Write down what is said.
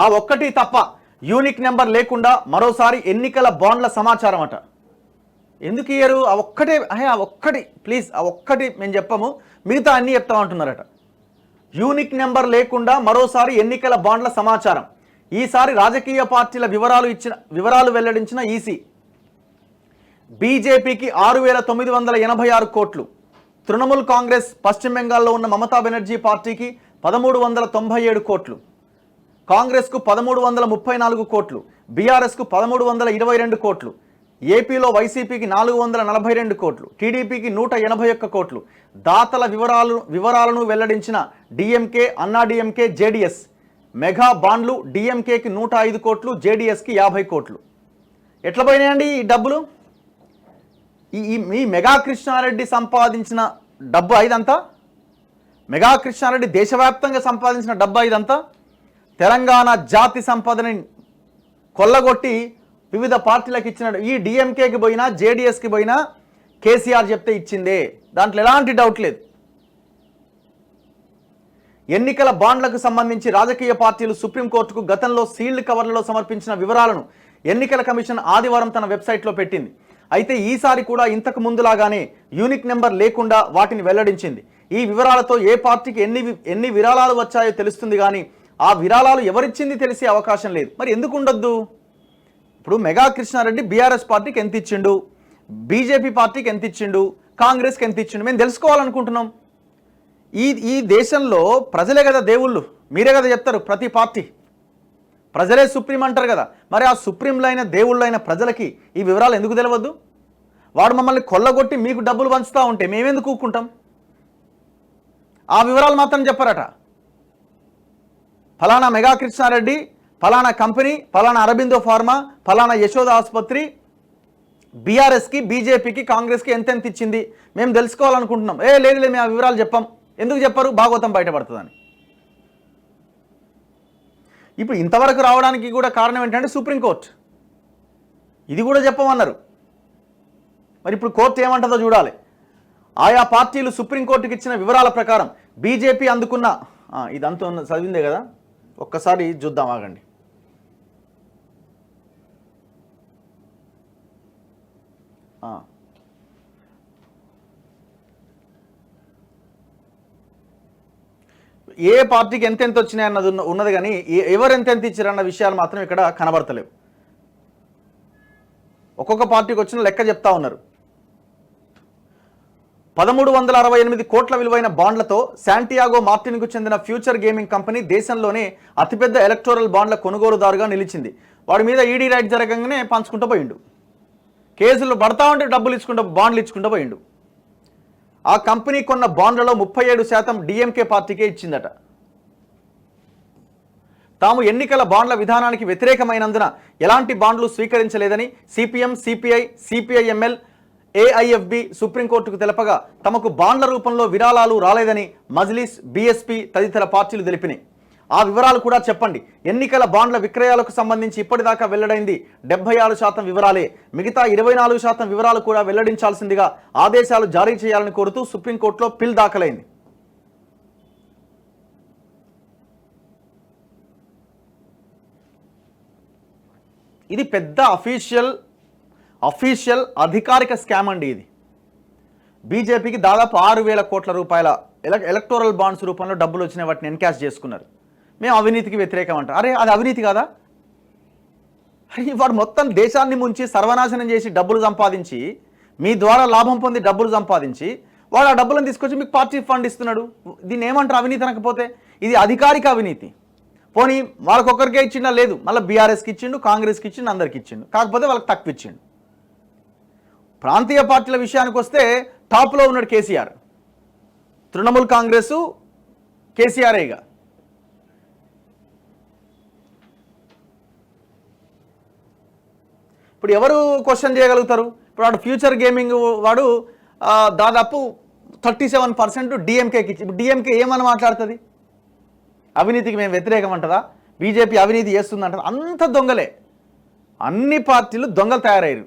ఆ ఒక్కటి తప్ప యూనిక్ నెంబర్ లేకుండా మరోసారి ఎన్నికల బాండ్ల సమాచారం అట. ఎందుకు ఇయ్యరు? ఆ ఒక్కటి ప్లీజ్, ఆ ఒక్కటి మేము చెప్పము, మిగతా అన్నీ చెప్తామంటున్నారట. యూనిక్ నెంబర్ లేకుండా మరోసారి ఎన్నికల బాండ్ల సమాచారం. ఈసారి రాజకీయ పార్టీల వివరాలు వెల్లడించిన ఈసీ. బీజేపీకి 6,986 కోట్లు, తృణమూల్ కాంగ్రెస్ పశ్చిమ బెంగాల్లో ఉన్న మమతా బెనర్జీ పార్టీకి 1,397 కోట్లు, కాంగ్రెస్కు 1,334 కోట్లు, బీఆర్ఎస్కు 1,322 కోట్లు, ఏపీలో వైసీపీకి 442 కోట్లు, టీడీపీకి 181 కోట్లు. దాతల వివరాలను వెల్లడించిన డిఎంకే, అన్నా డిఎంకే, జేడీఎస్. మెగా బాండ్లు డిఎంకేకి 105 కోట్లు, జేడీఎస్కి 50 కోట్లు. ఎట్లా పోయినాయండి ఈ డబ్బులు? ఈ మెగా కృష్ణారెడ్డి సంపాదించిన డబ్బు ఇదంతా? మెగా కృష్ణారెడ్డి దేశవ్యాప్తంగా సంపాదించిన డబ్బు ఇదంతా? తెలంగాణ జాతి సంపదని కొల్లగొట్టి వివిధ పార్టీలకు ఇచ్చిన ఈ డిఎంకేకి పోయినా జేడీఎస్కి పోయినా కేసీఆర్ చెప్తే ఇచ్చిందే, దాంట్లో ఎలాంటి డౌట్ లేదు. ఎన్నికల బాండ్లకు సంబంధించి రాజకీయ పార్టీలు సుప్రీంకోర్టుకు గతంలో సీల్డ్ కవర్లలో సమర్పించిన వివరాలను ఎన్నికల కమిషన్ ఆదివారం తన వెబ్సైట్లో పెట్టింది. అయితే ఈసారి కూడా ఇంతకు ముందులాగానే యూనిక్ నెంబర్ లేకుండా వాటిని వెల్లడించింది. ఈ వివరాలతో ఏ పార్టీకి ఎన్ని విరాళాలు వచ్చాయో తెలుస్తుంది, కానీ ఆ విరాళాలు ఎవరిచ్చింది తెలిసే అవకాశం లేదు. మరి ఎందుకు ఉండొద్దు? ఇప్పుడు మెగా కృష్ణారెడ్డి బీఆర్ఎస్ పార్టీకి ఎంత ఇచ్చిండు, బీజేపీ పార్టీకి ఎంత ఇచ్చిండు, కాంగ్రెస్కి ఎంత ఇచ్చిండు, మేము తెలుసుకోవాలనుకుంటున్నాం. ఈ దేశంలో ప్రజలే కదా దేవుళ్ళు, మీరే కదా చెప్తారు. ప్రతి పార్టీ ప్రజలే సుప్రీం అంటారు కదా. మరి ఆ సుప్రీంలైన దేవుళ్ళైన ప్రజలకి ఈ వివరాలు ఎందుకు తెలియవద్దు? వాడు మమ్మల్ని కొల్లగొట్టి మీకు డబ్బులు పంచుతూ ఉంటే మేమెందుకు ఊక్కుంటాం? ఆ వివరాలు మాత్రం చెప్పారట. ఫలానా మెగా కృష్ణారెడ్డి, ఫలానా కంపెనీ, ఫలానా అరబిందో ఫార్మా, ఫలానా యశోద ఆసుపత్రి బీఆర్ఎస్కి, బీజేపీకి, కాంగ్రెస్కి ఎంతెంత ఇచ్చింది మేము తెలుసుకోవాలనుకుంటున్నాం. లేదు మేము ఆ వివరాలు చెప్పాం. ఎందుకు చెప్పారు? భాగవతం బయటపడుతుందని. ఇప్పుడు ఇంతవరకు రావడానికి కూడా కారణం ఏంటంటే సుప్రీంకోర్టు ఇది కూడా చెప్పమన్నారు. మరి ఇప్పుడు కోర్టు ఏమంటుందో చూడాలి. ఆయా పార్టీలు సుప్రీంకోర్టుకి ఇచ్చిన వివరాల ప్రకారం బీజేపీ అందుకున్న ఇదంతా చదివిందే కదా, ఒక్కసారి చూద్దాం, ఆగండి. ఏ పార్టీకి ఎంతెంత వచ్చినాయి అన్నది ఉన్నది, కానీ ఎవరు ఎంతెంత ఇచ్చారన్న విషయాలు మాత్రం ఇక్కడ కనబడతలేవు. ఒక్కొక్క పార్టీకి వచ్చిన లెక్క చెప్తా ఉన్నారు. 1,368 కోట్ల విలువైన బాండ్లతో శాంటియాగో మార్టిన్కు చెందిన ఫ్యూచర్ గేమింగ్ కంపెనీ దేశంలోనే అతిపెద్ద ఎలక్టోరల్ బాండ్ల కొనుగోలుదారుగా నిలిచింది. వాడి మీద ఈడీ రైడ్ జరగంగానే పంచుకుంటూ పోయిండు. కేసులు పడతా ఉంటే డబ్బులు ఇచ్చుకుంటూ బాండ్లు ఇచ్చుకుంటూ పోయిండు. ఆ కంపెనీ కొన్న బాండ్లలో 37% డిఎంకే పార్టీకే ఇచ్చిందట. తాము ఎన్నికల బాండ్ల విధానానికి వ్యతిరేకమైనందున ఎలాంటి బాండ్లు స్వీకరించలేదని సిపిఎం, సిపిఐ, సిపిఐఎంఎల్, ఏఐఎఫ్బి సుప్రీంకోర్టుకు తెలపగా తమకు బాండ్ల రూపంలో విరాళాలు రాలేదని మజ్లిస్, బీఎస్పీ తదితర పార్టీలు తెలిపినాయి. ఆ వివరాలు కూడా చెప్పండి. ఎన్నికల బాండ్ల విక్రయాలకు సంబంధించి ఇప్పటిదాకా వెల్లడైంది 76% వివరాలే. మిగతా 24% వివరాలు కూడా వెల్లడించాల్సిందిగా ఆదేశాలు జారీ చేయాలని కోరుతూ సుప్రీంకోర్టులో పిల్ దాఖలైంది. ఇది పెద్ద అఫీషియల్ అధికారిక స్కామ్ అండి. ఇది బీజేపీకి దాదాపు 6,000 కోట్ల రూపాయల ఎలక్టోరల్ బాండ్స్ రూపంలో డబ్బులు వచ్చిన వాటిని ఎన్కాష్ చేసుకున్నారు. మేము అవినీతికి వ్యతిరేకం అంటాం. అది అవినీతి కాదా? వాడు మొత్తం దేశాన్ని ముంచి సర్వనాశనం చేసి డబ్బులు సంపాదించి, మీ ద్వారా లాభం పొంది డబ్బులు సంపాదించి, వాడు ఆ డబ్బులను తీసుకొచ్చి మీకు పార్టీ ఫండ్ ఇస్తున్నాడు. దీన్ని ఏమంటారు? అవినీతి అనకపోతే ఇది అధికారిక అవినీతి. పోనీ వాళ్ళకొక్కరికే ఇచ్చిండా? లేదు, మళ్ళీ బీఆర్ఎస్కి ఇచ్చిండు, కాంగ్రెస్కి ఇచ్చిండు, అందరికి ఇచ్చిండు. కాకపోతే వాళ్ళకి తక్కువ ఇచ్చిండు. ప్రాంతీయ పార్టీల విషయానికి వస్తే టాప్లో ఉన్నాడు కేసీఆర్. తృణమూల్ కాంగ్రెస్ కేసీఆర్ఏగా. ఇప్పుడు ఎవరు క్వశ్చన్ చేయగలుగుతారు? ఇప్పుడు వాడు ఫ్యూచర్ గేమింగ్ వాడు దాదాపు 37% డిఎంకేకి ఇచ్చి, ఇప్పుడు డిఎంకే ఏమని మాట్లాడుతుంది? అవినీతికి మేము వ్యతిరేకం అంటదా? బీజేపీ అవినీతి చేస్తుందంటారా? అంత దొంగలే. అన్ని పార్టీలు దొంగలు తయారయ్యారు.